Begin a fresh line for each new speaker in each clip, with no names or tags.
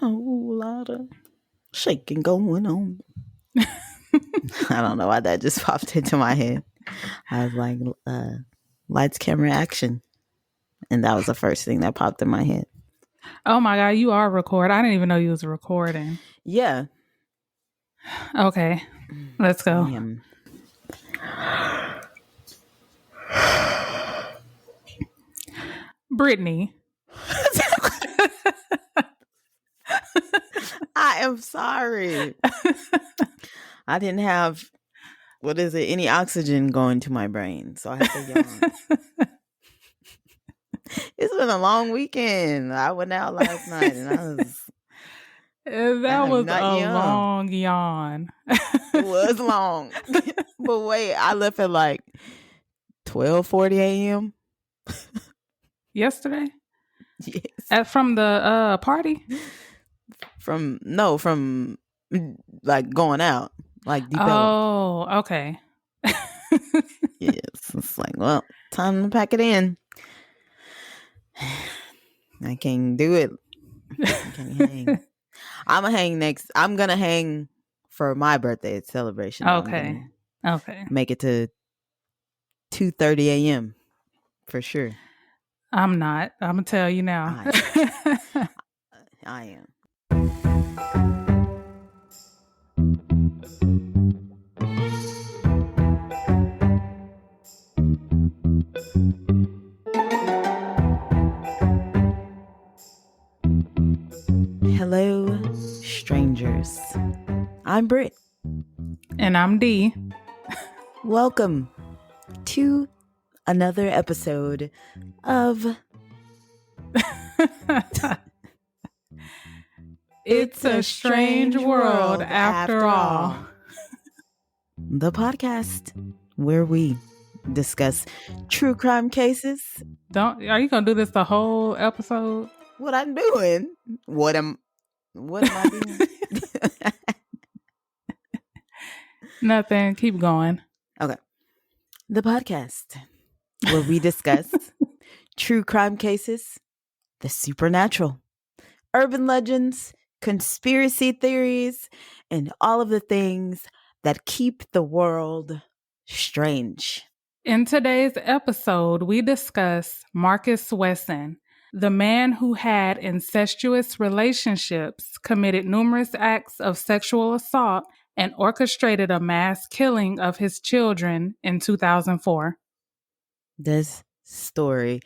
A whole lot of shaking going on. I don't know why that just popped into my head. I was like, lights, camera, action. And that was the first thing that popped in my head.
Oh my God, you are recording. I didn't even know you was recording.
Yeah.
Okay, let's go. Brittany.
I am sorry. I didn't have, any oxygen going to my brain. So I had to yawn. It's been a long weekend. I went out last night and
That was a long yawn.
It was long. But wait, I left at like 12:40 a.m.
Yesterday?
Yes.
From the party?
From like going out. Like deep.
Oh, okay.
Yes. It's like, well, time to pack it in. I can't do it. I can't hang. I'm gonna hang for my birthday celebration.
Okay.
Make it to 2:30 a.m. for sure.
I'm not. I'm gonna tell you now.
I am. Hello, strangers. I'm Britt.
And I'm Dee.
Welcome to another episode of
It's a Strange World After All.
The podcast where we discuss true crime cases.
Are you gonna do this the whole episode?
What I'm doing? What am I doing?
Nothing. Keep going.
Okay. The podcast where we discuss true crime cases, the supernatural, urban legends, conspiracy theories, and all of the things that keep the world strange.
In today's episode, we discuss Marcus Wesson, the man who had incestuous relationships, committed numerous acts of sexual assault, and orchestrated a mass killing of his children in 2004.
This story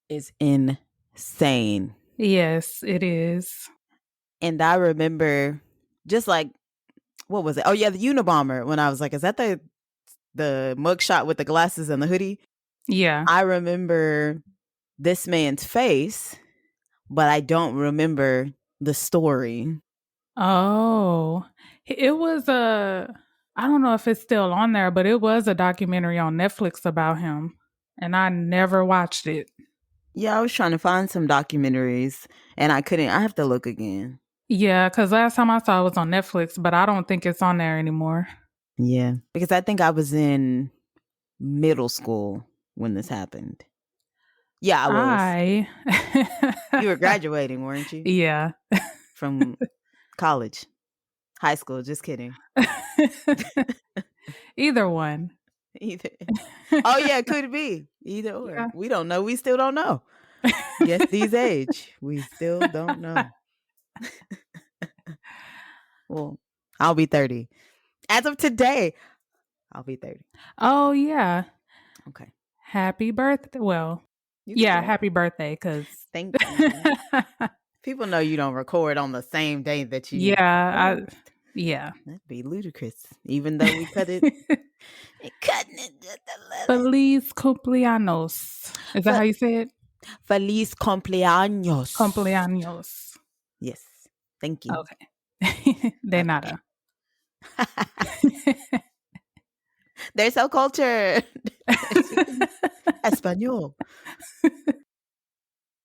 is insane.
Yes, it is.
And I remember just like, what was it? Oh yeah, the Unabomber. When I was like, is that the mugshot with the glasses and the hoodie?
Yeah.
I remember this man's face, but I don't remember the story.
Oh, it was I don't know if it's still on there, but it was a documentary on Netflix about him, and I never watched it.
Yeah, I was trying to find some documentaries, and I couldn't. I have to look again.
Yeah, because last time I saw it was on Netflix, but I don't think it's on there anymore.
Yeah, because I think I was in middle school when this happened. Yeah, I was. You were graduating, weren't you?
Yeah.
From college. High school, just kidding.
Either one.
Either. Oh, yeah, could be. Either or. Yeah. We don't know. We still don't know. Yes, these age. We still don't know. Well, I'll be 30. As of today, I'll be 30.
Oh, yeah.
Okay.
Happy birthday. Well, yeah, happy birthday, because...
Thank you. People know you don't record on the same day that you...
Yeah, yeah.
That'd be ludicrous, even though we cut it. Cutting it just a little.
Feliz cumpleaños. Is that how you say it?
Feliz cumpleaños.
Cumpleaños.
Yes. Thank you.
Okay. De nada.
They're so cultured. Espanol.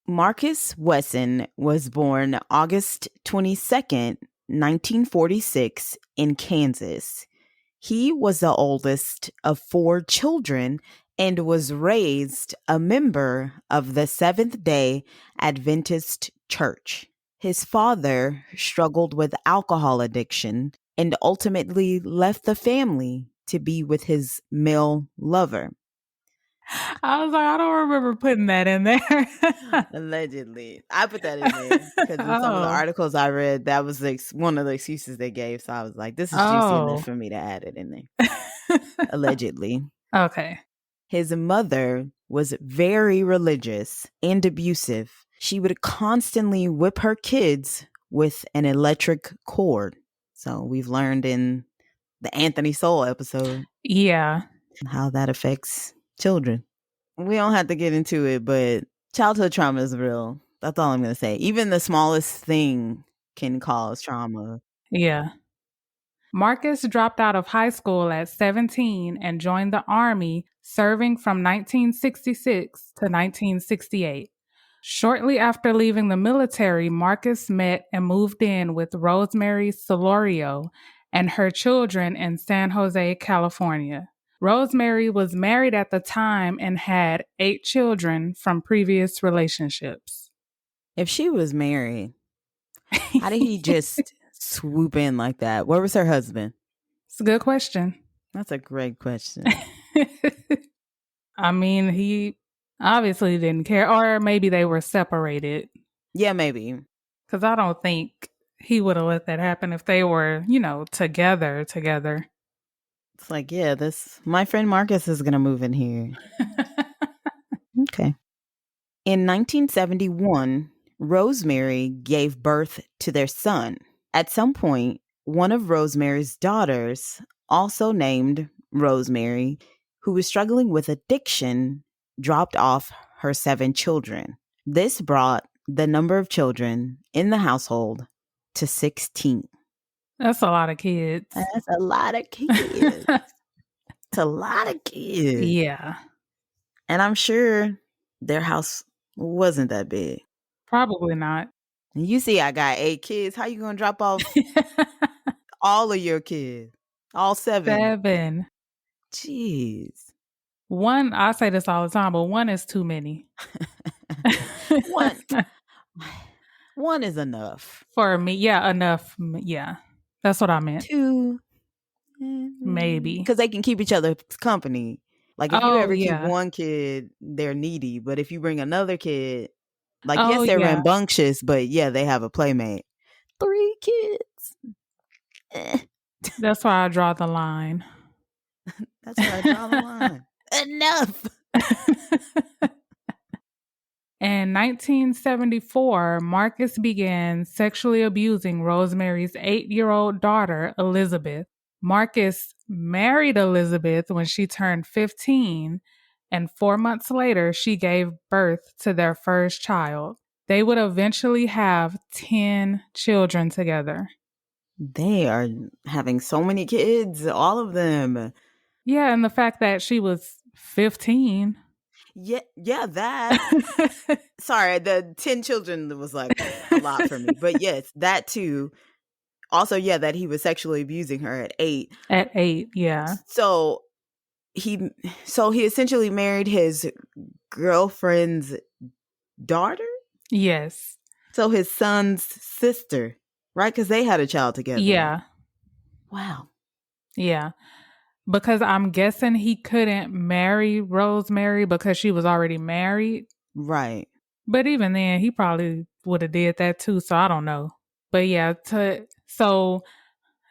Marcus Wesson was born August 22nd, 1946 in Kansas. He was the oldest of 4 children and was raised a member of the Seventh-day Adventist Church. His father struggled with alcohol addiction and ultimately left the family to be with his male lover.
I was like, I don't remember putting that in there.
Allegedly. I put that in there because in some of the
Oh.
articles I read, that was one of the excuses they gave. So I was like, this is juicy enough
Oh.
for me to add it in there. Allegedly.
Okay.
His mother was very religious and abusive. She would constantly whip her kids with an electric cord. So we've learned in the Anthony Soul episode
Yeah.
how that affects children. We don't have to get into it, but childhood trauma is real. That's all I'm going to say. Even the smallest thing can cause trauma.
Yeah. Marcus dropped out of high school at 17 and joined the Army, serving from 1966 to 1968. Shortly after leaving the military, Marcus met and moved in with Rosemary Solorio and her children in San Jose, California. Rosemary was married at the time and had 8 children from previous relationships.
If she was married, how did he just swoop in like that? Where was her husband?
It's a good question.
That's a great question.
I mean, he obviously didn't care, or maybe they were separated.
Yeah, maybe.
Because I don't think he would have let that happen if they were, together.
It's like, yeah, my friend Marcus is going to move in here. Okay. In 1971, Rosemary gave birth to their son. At some point, one of Rosemary's daughters, also named Rosemary, who was struggling with addiction, dropped off her 7 children. This brought the number of children in the household to 16.
That's a lot of kids.
That's a lot of kids. It's a lot of kids.
Yeah.
And I'm sure their house wasn't that big.
Probably not.
And you see, I got 8 kids. How you gonna drop off all of your kids? All 7?
7.
Jeez.
One, I say this all the time, but one is too many.
One is enough.
For me, yeah, enough. Yeah. That's what I meant.
2,
maybe.
Because they can keep each other company. Like if you ever keep one kid, they're needy. But if you bring another kid, like yes, they're rambunctious, but yeah, they have a playmate. 3 kids.
That's why I draw the line.
That's why I draw the line. Enough.
In 1974, Marcus began sexually abusing Rosemary's 8-year-old daughter, Elizabeth. Marcus married Elizabeth when she turned 15, and 4 months later, she gave birth to their first child. They would eventually have 10 children together.
They are having so many kids, all of them.
Yeah, and the fact that she was 15.
Yeah, that. Sorry, the 10 children was like a lot for me. But yes, that too. Also, yeah, that he was sexually abusing her at 8.
At 8, yeah.
So he essentially married his girlfriend's daughter?
Yes.
So his son's sister, right? Because they had a child together.
Yeah.
Wow.
Yeah. Because I'm guessing he couldn't marry Rosemary because she was already married.
Right.
But even then, he probably would have did that too. So I don't know. But yeah, so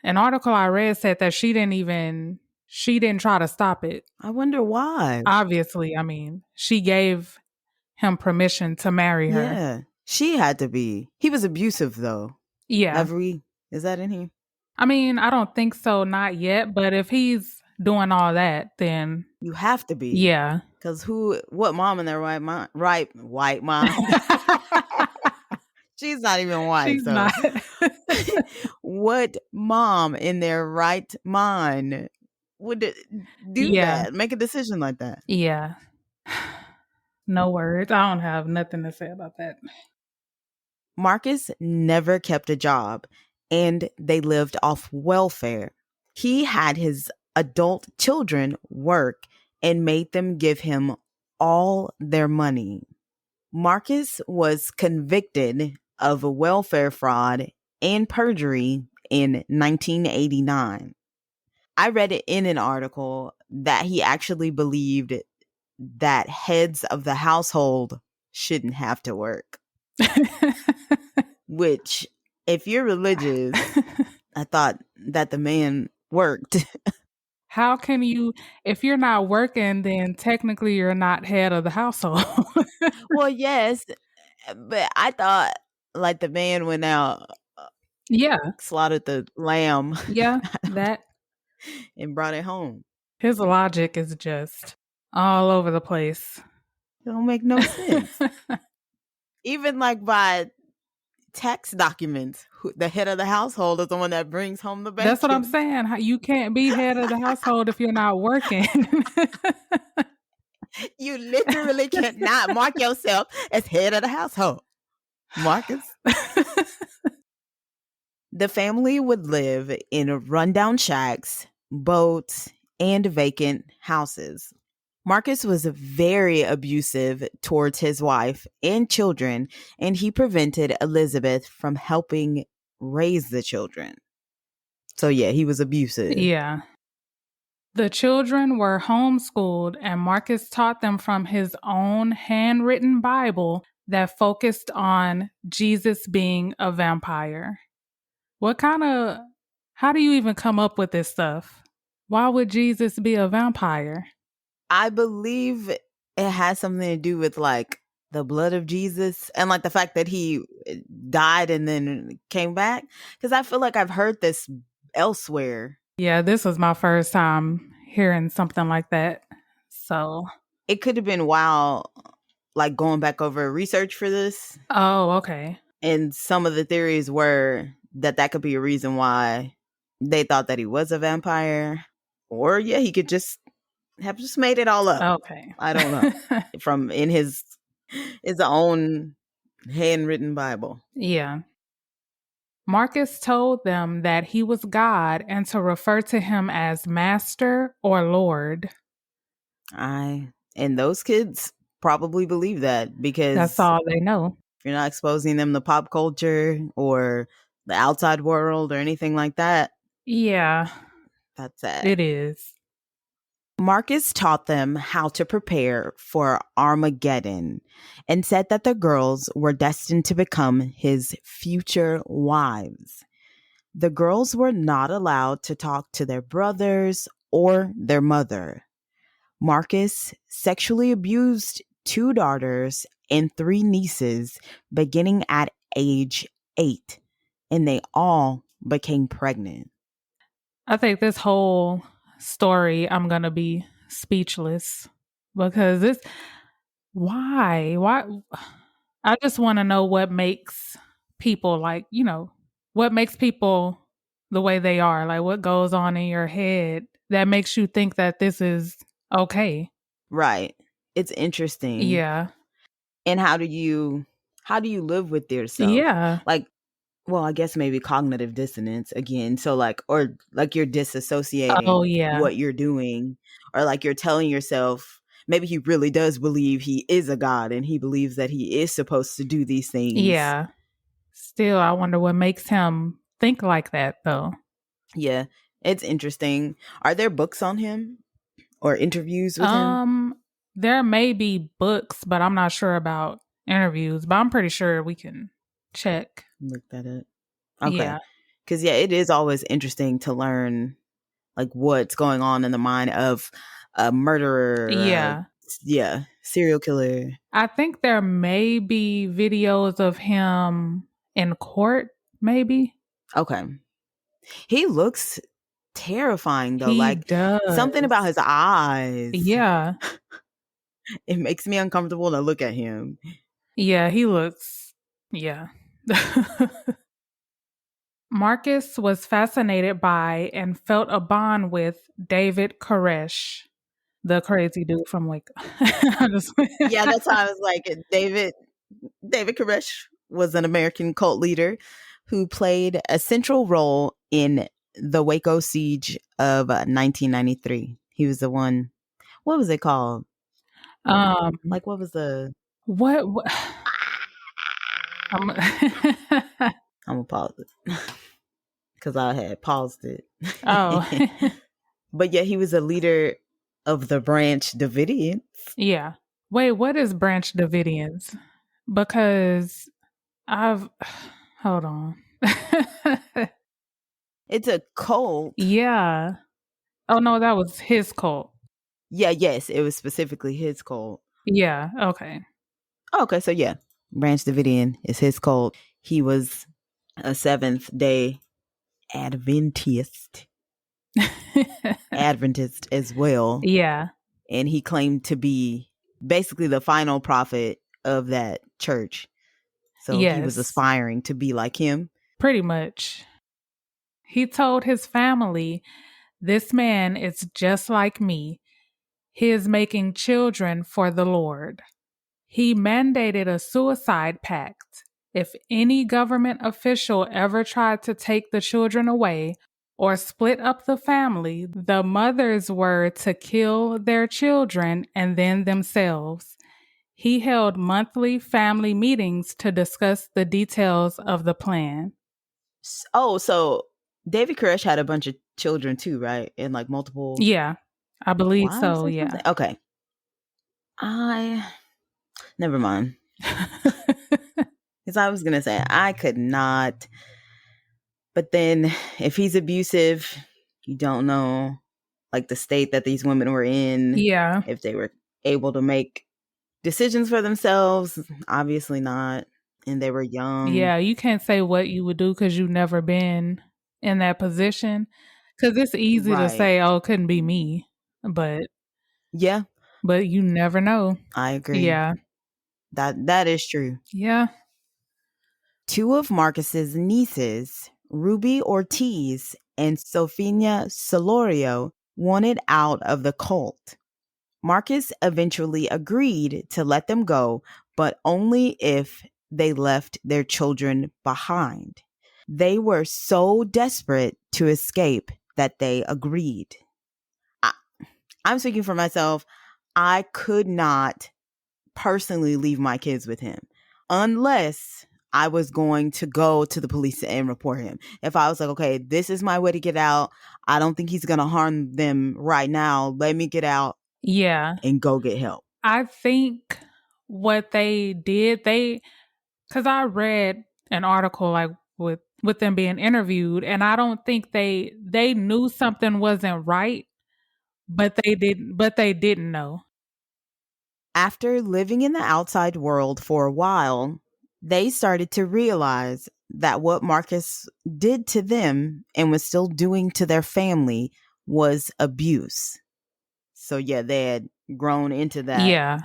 an article I read said that she didn't try to stop it.
I wonder why.
Obviously, I mean, she gave him permission to marry her.
Yeah. She had to be. He was abusive though.
Yeah.
Is that in here?
I mean, I don't think so, not yet. But if he's doing all that, then
you have to be.
Yeah.
Because what mom in their white mind? She's not even white.
She's not.
What mom in their right mind would do that? Make a decision like that?
Yeah. No words. I don't have nothing to say about that.
Marcus never kept a job, and they lived off welfare. He had his adult children work and made them give him all their money. Marcus was convicted of a welfare fraud and perjury in 1989. I read it in an article that he actually believed that heads of the household shouldn't have to work, which, if you're religious, I thought that the man worked.
How can you, if you're not working, then technically you're not head of the household.
Well, yes, but I thought like the man went out,
Yeah,
slaughtered the lamb,
yeah, that
and brought it home.
his logic is just all over the place.
It don't make no sense. Even like by tax documents, the head of the household is the one that brings home the
That's what I'm
bacon.
saying. You can't be head of the household if you're not working.
You literally cannot mark yourself as head of the household, Marcus. The family would live in rundown shacks, boats, and vacant houses. Marcus was very abusive towards his wife and children, and he prevented Elizabeth from helping raise the children. So, yeah, he was abusive.
Yeah. The children were homeschooled, and Marcus taught them from his own handwritten Bible that focused on Jesus being a vampire. How do you even come up with this stuff? Why would Jesus be a vampire?
I believe it has something to do with like the blood of Jesus and like the fact that he died and then came back. Because I feel like I've heard this elsewhere.
Yeah, this was my first time hearing something like that. So,
It could have been while like going back over research for this.
oh, okay.
And some of the theories were that that could be a reason why they thought that he was a vampire. Or yeah, he could just have just made it all up.
Okay.
I don't know. From in his own handwritten Bible.
Yeah. Marcus told them that he was God and to refer to him as Master or Lord.
And those kids probably believe that because
That's all they know.
if you're not exposing them to pop culture or the outside world or anything like that,
Yeah,
that's sad.
it is.
Marcus taught them how to prepare for Armageddon and said that the girls were destined to become his future wives. The girls were not allowed to talk to their brothers or their mother. Marcus sexually abused 2 daughters and 3 nieces beginning at age 8, and they all became pregnant.
I think this whole story, I'm going to be speechless because why? I just want to know what makes people what makes people the way they are, like what goes on in your head that makes you think that this is okay.
Right. It's interesting.
Yeah.
And how do you live with yourself?
Yeah.
Like, well, I guess maybe cognitive dissonance again. So like, or like you're disassociating
Oh, yeah.
what you're doing, or like you're telling yourself maybe he really does believe he is a god and he believes that he is supposed to do these things.
Yeah. Still, I wonder what makes him think like that, though.
Yeah, it's interesting. Are there books on him or interviews with him?
There may be books, but I'm not sure about interviews, but I'm pretty sure we can check.
Look that up. Okay.
Yeah.
Because yeah, it is always interesting to learn like what's going on in the mind of a murderer.
Yeah.
Serial killer.
I think there may be videos of him in court, maybe.
Okay. He looks terrifying though.
He
Like
does.
something about his eyes.
Yeah.
It makes me uncomfortable to look at him.
Yeah, he looks. Yeah. Marcus was fascinated by and felt a bond with David Koresh, the crazy dude from Wake.
Yeah, that's why I was like, David Koresh was an American cult leader who played a central role in the Waco siege of 1993. He was the one. What was it called? Like, what was the?
What? I'm
I'm gonna pause it because I had paused it.
Oh.
But yeah, he was a leader of the Branch Davidians.
Yeah. Wait, what is Branch Davidians? Because I've hold on.
It's a cult.
Yeah. Oh no, that was his cult.
Yeah, yes, it was specifically his cult.
Yeah, okay.
Okay, so yeah, Branch Davidian is his cult. He was a Seventh Day Adventist, Adventist as well,
Yeah.
and he claimed to be basically the final prophet of that church. So he was
Yes.
aspiring to be like him.
Pretty much. He told his family, "This man is just like me. He is making children for the Lord." He mandated a suicide pact. If any government official ever tried to take the children away or split up the family, the mothers were to kill their children and then themselves. He held monthly family meetings to discuss the details of the plan.
Oh, so David Koresh had a bunch of children too, right? And like multiple
Yeah, I believe
wives
so,
or
yeah.
something. Okay, I never mind. Because I was gonna say I could not, but then if he's abusive, you don't know like the state that these women were in,
Yeah.
if they were able to make decisions for themselves. Obviously not, and they were young.
Yeah, you can't say what you would do because you've never been in that position. Because it's easy to
Right?
say, "Oh, it couldn't be me," but
Yeah,
you never know.
I agree.
Yeah,
That is true.
yeah,
Two of Marcus's nieces, Ruby Ortiz and Sofia Solorio, wanted out of the cult. Marcus eventually agreed to let them go, but only if they left their children behind. They were so desperate to escape that they agreed. I, I'm speaking for myself. I could not personally leave my kids with him unless I was going to go to the police and report him. If I was like, okay, this is my way to get out. I don't think he's going to harm them right now. Let me get out
yeah.
and go get help.
I think what they did, because I read an article like with them being interviewed, and I don't think they knew something wasn't right, but they didn't know.
After living in the outside world for a while, they started to realize that what Marcus did to them and was still doing to their family was abuse. So, yeah, they had grown into that
Yeah.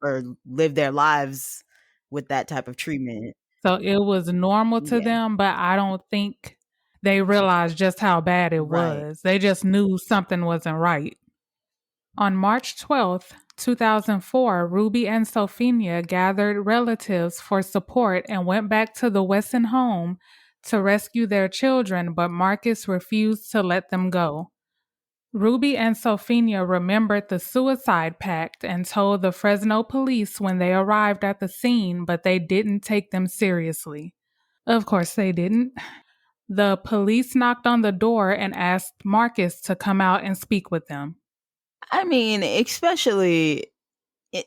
or lived their lives with that type of treatment.
So it was normal to
Yeah,
them, but I don't think they realized just how bad it
right.
was. They just knew something wasn't right. On March 12th, 2004, Ruby and Sophia gathered relatives for support and went back to the Wesson home to rescue their children, but Marcus refused to let them go. Ruby and Sophia remembered the suicide pact and told the Fresno police when they arrived at the scene, but they didn't take them seriously. Of course, they didn't. The police knocked on the door and asked Marcus to come out and speak with them.
I mean, especially it,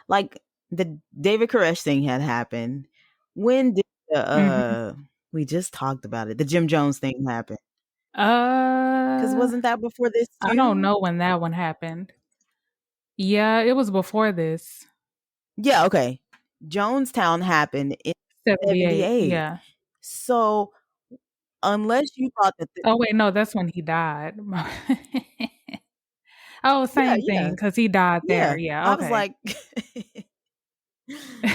like the David Koresh thing had happened. When did the
Mhm.
we just talked about it, the Jim Jones thing happen? Because
Uh,
wasn't that before this
I don't
too?
know when that one happened. Yeah, it was before this.
Yeah, okay. Jonestown happened in
78,
78.
yeah.
So unless you thought that
Oh, wait, no, that's when he died. Oh,
yeah,
same
yeah,
thing, because he died there.
yeah.
Yeah,
I was
okay.
like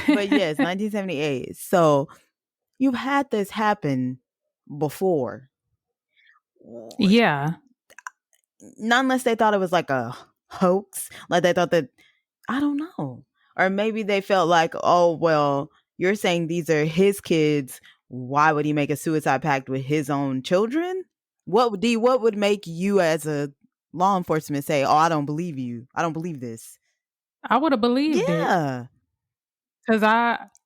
but yes, 1978. So you've had this happen before.
Yeah.
Not unless they thought it was like a hoax. Like they thought that, I don't know. Or maybe they felt like, oh, well, you're saying these are his kids. Why would he make a suicide pact with his own children? What would make you as a law enforcement say, oh, I don't believe you. I don't believe this.
I would have believed it.
Yeah.
Because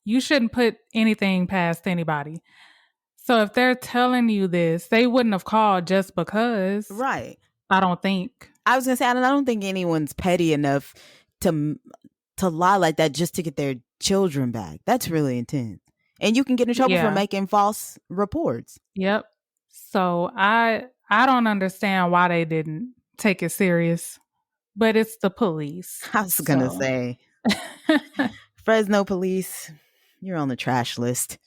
You shouldn't put anything past anybody. So if they're telling you this, they wouldn't have called just because.
Right.
I don't think.
I was gonna say, I don't think anyone's petty enough to lie like that just to get their children back. That's really intense, and you can get in trouble for
Yeah.
making false reports.
Yep. So I don't understand why they didn't take it serious, but it's the police.
I was gonna
So.
say, Fresno police, you're on the trash list.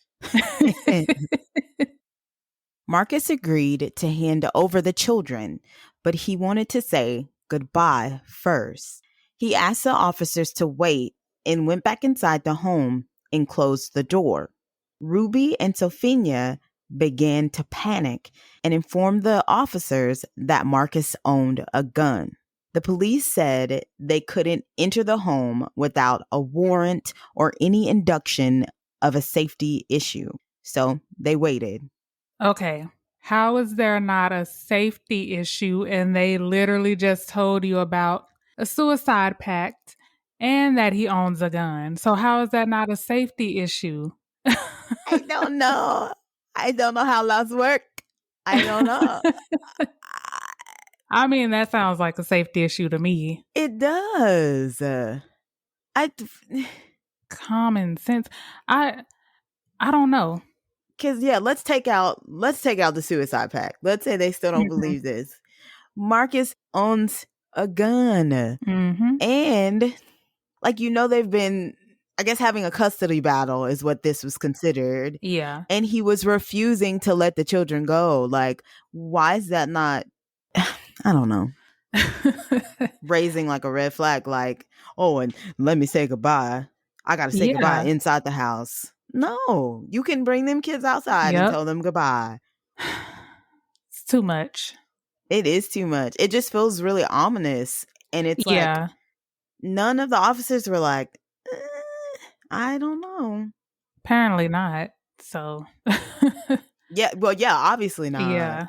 Marcus agreed to hand over the children, but he wanted to say goodbye first. He asked the officers to wait and went back inside the home and closed the door. Ruby and Sophia began to panic and informed the officers that Marcus owned a gun. The police said they couldn't enter the home without a warrant or any induction of a safety issue. So they waited.
Okay. How is there not a safety issue and they literally just told you about a suicide pact and that he owns a gun? So how is that not a safety issue?
I don't know. I don't know how laws work. I don't know.
I mean, that sounds like a safety issue to me.
It does.
Common sense. I don't know.
Cause yeah, let's take out the suicide pact. Let's say they still don't believe this. Marcus owns a gun.
Mm-hmm.
And they've been, I guess, having a custody battle is what this was considered.
Yeah.
And he was refusing to let the children go. Like, why is that not, I don't know, raising like a red flag, like, oh, and let me say goodbye. I got to say goodbye inside the house. No, you can bring them kids outside and tell them goodbye.
It's too much.
It is too much. It just feels really ominous. And it's like, none of the officers were like, I don't know.
Apparently not. So.
Yeah, obviously not.
Yeah.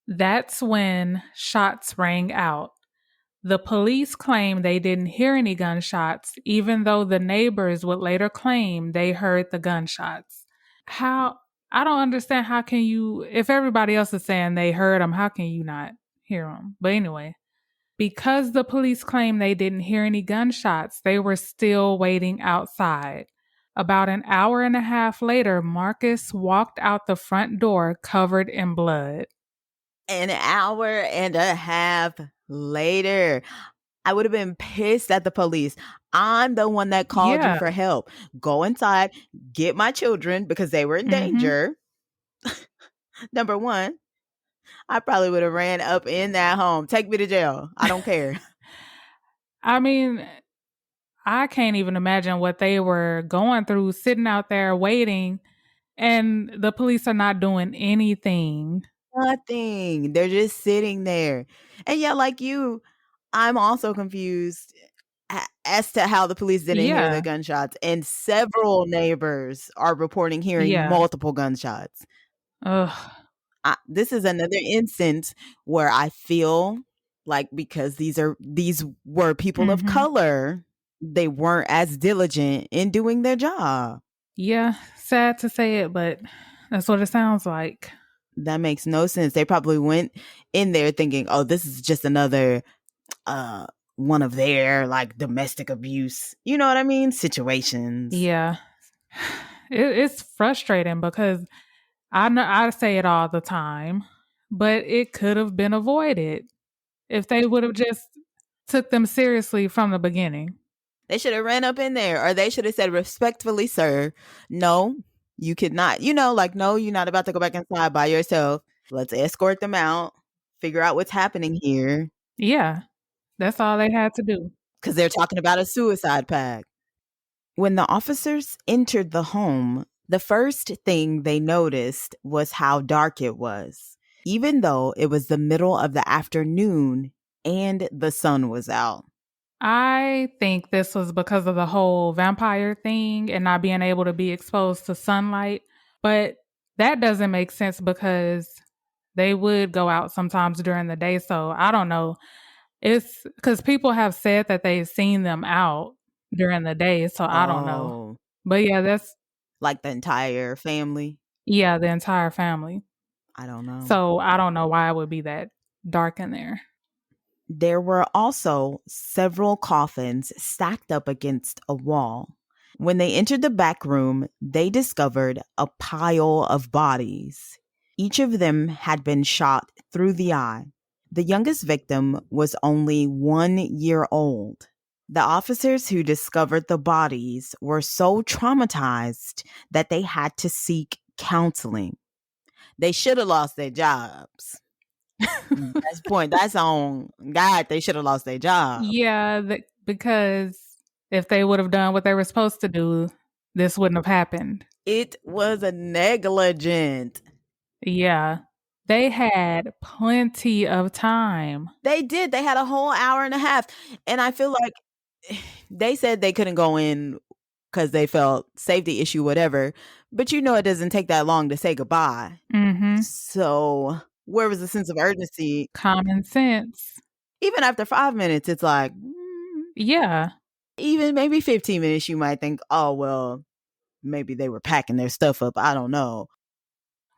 That's when shots rang out. The police claim they didn't hear any gunshots, even though the neighbors would later claim they heard the gunshots. I don't understand, how can you, if everybody else is saying they heard them, how can you not hear them? But anyway, because the police claim they didn't hear any gunshots, they were still waiting outside. About an hour and a half later, Marcus walked out the front door covered in blood.
An hour and a half later, I would have been pissed at the police. I'm the one that called you for help. Go inside, get my children because they were in danger. Number one, I probably would have ran up in that home. Take me to jail. I don't care.
I mean, I can't even imagine what they were going through, sitting out there waiting, and the police are not doing anything.
Nothing. They're just sitting there. And yeah, like you, I'm also confused as to how the police didn't hear the gunshots. And several neighbors are reporting hearing multiple gunshots.
Ugh.
This is another instance where I feel like, because these were people of color, they weren't as diligent in doing their job.
Yeah, sad to say it, but that's what it sounds like.
That makes no sense. They probably went in there thinking, oh, this is just another one of their like domestic abuse, you know what I mean, situations.
Yeah. It's frustrating because I know I say it all the time, but it could have been avoided if they would have just took them seriously from the beginning.
They should have ran up in there, or they should have said, respectfully, sir, no, you could not, no, you're not about to go back inside by yourself. Let's escort them out, figure out what's happening here.
Yeah, that's all they had to do.
Because they're talking about a suicide pact. When the officers entered the home, the first thing they noticed was how dark it was, even though it was the middle of the afternoon and the sun was out.
I think this was because of the whole vampire thing and not being able to be exposed to sunlight. But that doesn't make sense because they would go out sometimes during the day. So I don't know. It's because people have said that they've seen them out during the day. So I don't know. But yeah, that's
Like the entire family.
yeah, the entire family.
I don't know.
So I don't know why it would be that dark in there.
There were also several coffins stacked up against a wall. When they entered the back room, they discovered a pile of bodies. Each of them had been shot through the eye. The youngest victim was only 1 year old. The officers who discovered the bodies were so traumatized that they had to seek counseling. They should have lost their jobs. That's the point. That's on God. They should have lost their job.
Yeah, because if they would have done what they were supposed to do, this wouldn't have happened.
It was a negligent.
Yeah. They had plenty of time.
They did. They had a whole hour and a half. And I feel like they said they couldn't go in because they felt safety issue, whatever. But you know, it doesn't take that long to say goodbye.
Mm-hmm.
So where was the sense of urgency?
Common sense.
Even after 5 minutes, it's like,
Yeah.
even maybe 15 minutes, you might think, oh, well, maybe they were packing their stuff up. I don't know.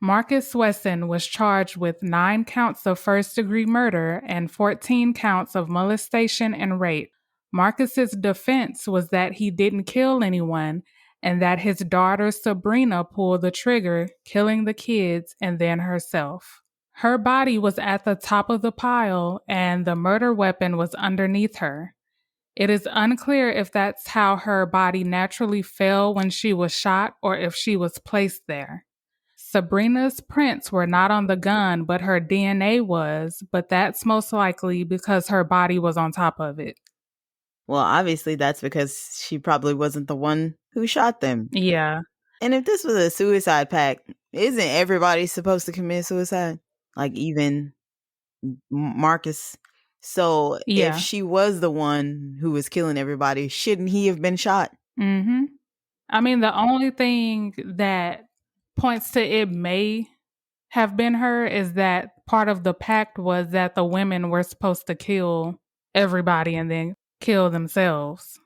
Marcus Wesson was charged with 9 counts of first-degree murder and 14 counts of molestation and rape. Marcus's defense was that he didn't kill anyone and that his daughter Sabrina pulled the trigger, killing the kids and then herself. Her body was at the top of the pile and the murder weapon was underneath her. It is unclear if that's how her body naturally fell when she was shot or if she was placed there. Sabrina's prints were not on the gun, but her DNA was, but that's most likely because her body was on top of it.
Well, obviously that's because she probably wasn't the one who shot them.
Yeah.
And if this was a suicide pact, isn't everybody supposed to commit suicide? Like even Marcus. So if
Yeah.
she was the one who was killing everybody, shouldn't he have been shot?
Mm-hmm. I mean, the only thing that points to it may have been her is that part of the pact was that the women were supposed to kill everybody and then kill themselves.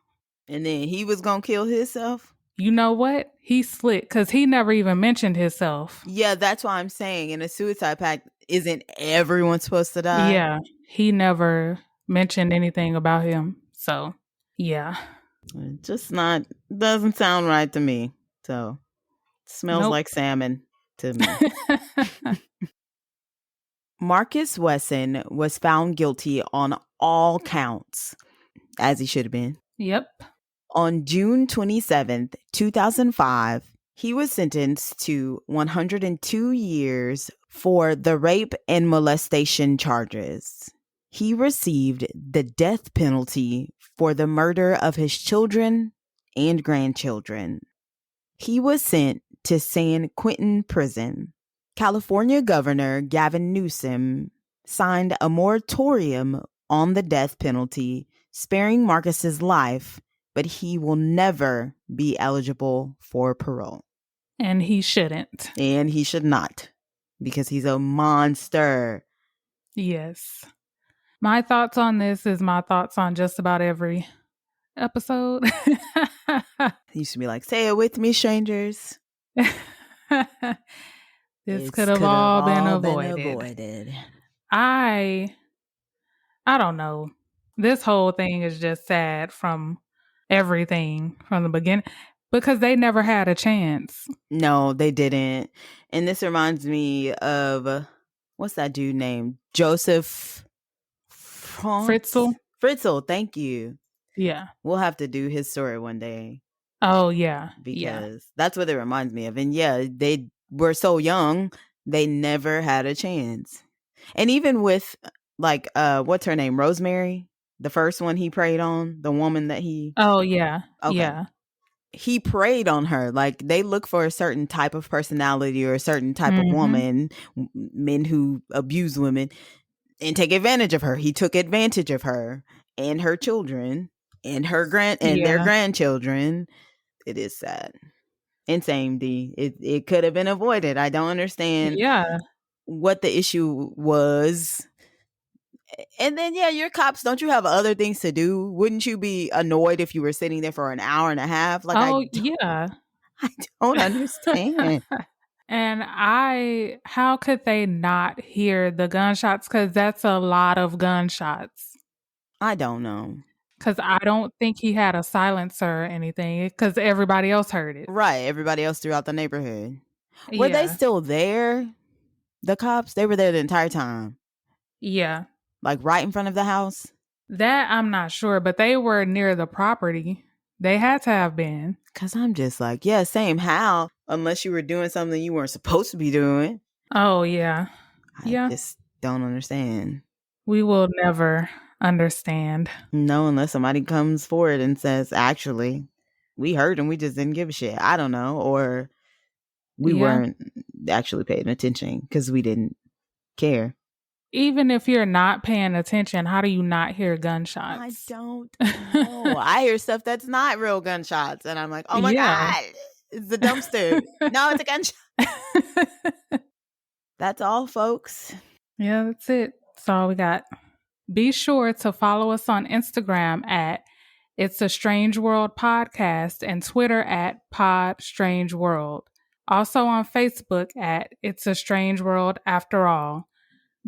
And then he was going to kill himself?
You know what? He slick because he never even mentioned himself.
Yeah, that's why I'm saying in a suicide pact, isn't everyone supposed to die?
Yeah, he never mentioned anything about him. So, yeah.
It just doesn't sound right to me. So, smells
Nope.
like salmon to me. Marcus Wesson was found guilty on all counts, as he should have been.
Yep.
On June 27th, 2005, he was sentenced to 102 years for the rape and molestation charges. He received the death penalty for the murder of his children and grandchildren. He was sent to San Quentin Prison. California Governor Gavin Newsom signed a moratorium on the death penalty, sparing Marcus's life, but he will never be eligible for parole.
And he shouldn't.
And he should not, because he's a monster.
Yes. My thoughts on this is my thoughts on just about every episode.
He used to be like, say it with me, strangers.
This could have all been avoided. I don't know. This whole thing is just sad from everything from the beginning because they never had a chance.
No, they didn't. And this reminds me of, what's that dude named? Joseph
Fritzl?
Fritzl, thank you.
Yeah.
We'll have to do his story one day.
Oh, yeah.
Because that's what it reminds me of. And yeah, they were so young, they never had a chance. And even with, like, what's her name? Rosemary? The first one he preyed on? The woman that he...
Oh, yeah.
Okay.
Yeah.
He preyed on her. Like, they look for a certain type of personality or a certain type of woman, men who abuse women, and take advantage of her. He took advantage of her and her children and their grandchildren. It is sad. Insane, D. It could have been avoided. I don't understand
Yeah.
what the issue was. And then, yeah, you're cops. Don't you have other things to do? Wouldn't you be annoyed if you were sitting there for an hour and a half? Like,
Oh, yeah.
I don't understand.
And how could they not hear the gunshots? Because that's a lot of gunshots.
I don't know.
Because I don't think he had a silencer or anything, because everybody else heard it.
Right. Everybody else throughout the neighborhood.
Yeah.
Were they still there? The cops? They were there the entire time.
Yeah.
Like right in front of the house?
That I'm not sure, but they were near the property. They had to have been.
Because I'm just like, yeah, same. How? Unless you were doing something you weren't supposed to be doing.
Oh, yeah.
I just don't understand.
We will never understand.
No, unless somebody comes forward and says, actually, we heard and we just didn't give a shit. I don't know. Or we weren't actually paying attention because we didn't care.
Even if you're not paying attention, how do you not hear gunshots?
I don't know. I hear stuff that's not real gunshots. And I'm like, oh my God, it's the dumpster. No, it's a gunshot. That's all, folks.
Yeah, that's it. That's all we got. Be sure to follow us on Instagram at It's a Strange World Podcast and Twitter at Pod Strange World. Also on Facebook at It's a Strange World After All.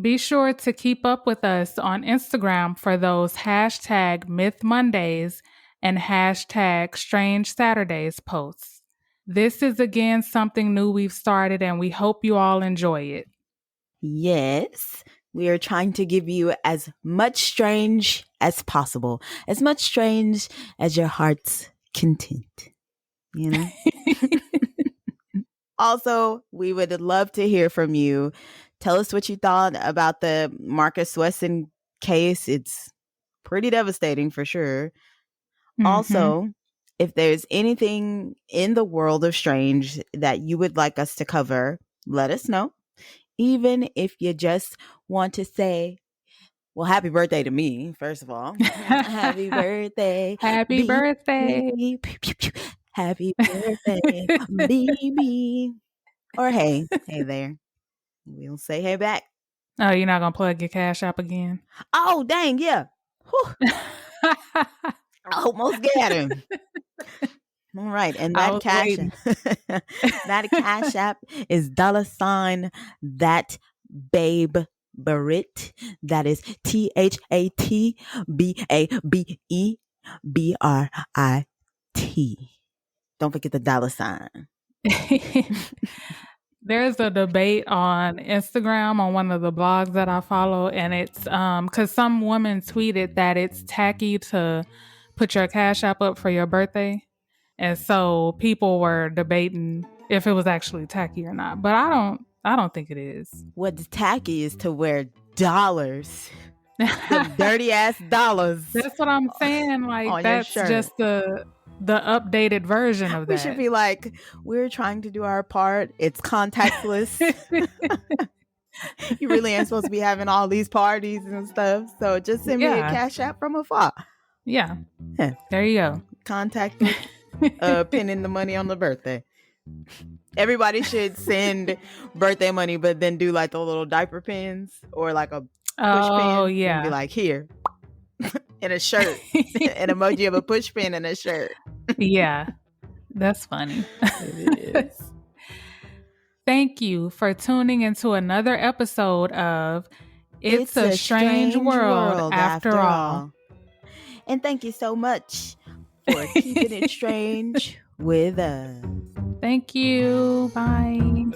Be sure to keep up with us on Instagram for those hashtag Myth Mondays and hashtag Strange Saturdays posts. This is again something new we've started and we hope you all enjoy it.
Yes, we are trying to give you as much strange as possible, as much strange as your heart's content, you know? Also, we would love to hear from you. Tell us what you thought about the Marcus Wesson case. It's pretty devastating for sure. Mm-hmm. Also, if there's anything in the world of strange that you would like us to cover, let us know. Even if you just want to say, well, happy birthday to me, first of all. Happy birthday.
Happy birthday.
Happy birthday, baby. Or hey there. We'll say hey back.
Oh, you're not going to plug your Cash App again?
Oh, dang, yeah. I almost got him. All right. And that Cash App is $ that babe Barit. That is THATBABEBRIT. Don't forget the $.
There's a debate on Instagram on one of the blogs that I follow, and it's because some woman tweeted that it's tacky to put your Cash App up for your birthday, and so people were debating if it was actually tacky or not. But I don't think it is.
What's tacky is to wear dollars, the dirty ass dollars.
That's what I'm saying. Like that's just the updated version of that.
We should be like, we're trying to do our part. It's contactless. You really ain't supposed to be having all these parties and stuff. So just send me a Cash App from afar.
Yeah. There you go.
Contactless, pinning the money on the birthday. Everybody should send birthday money, but then do like the little diaper pins or like a push pin.
Yeah.
And be like, here. In a shirt. An emoji of a push pin in a shirt.
Yeah. That's funny.
It is.
Thank you for tuning into another episode of It's a Strange World After All.
And thank you so much for keeping it strange with us.
Thank you. Bye.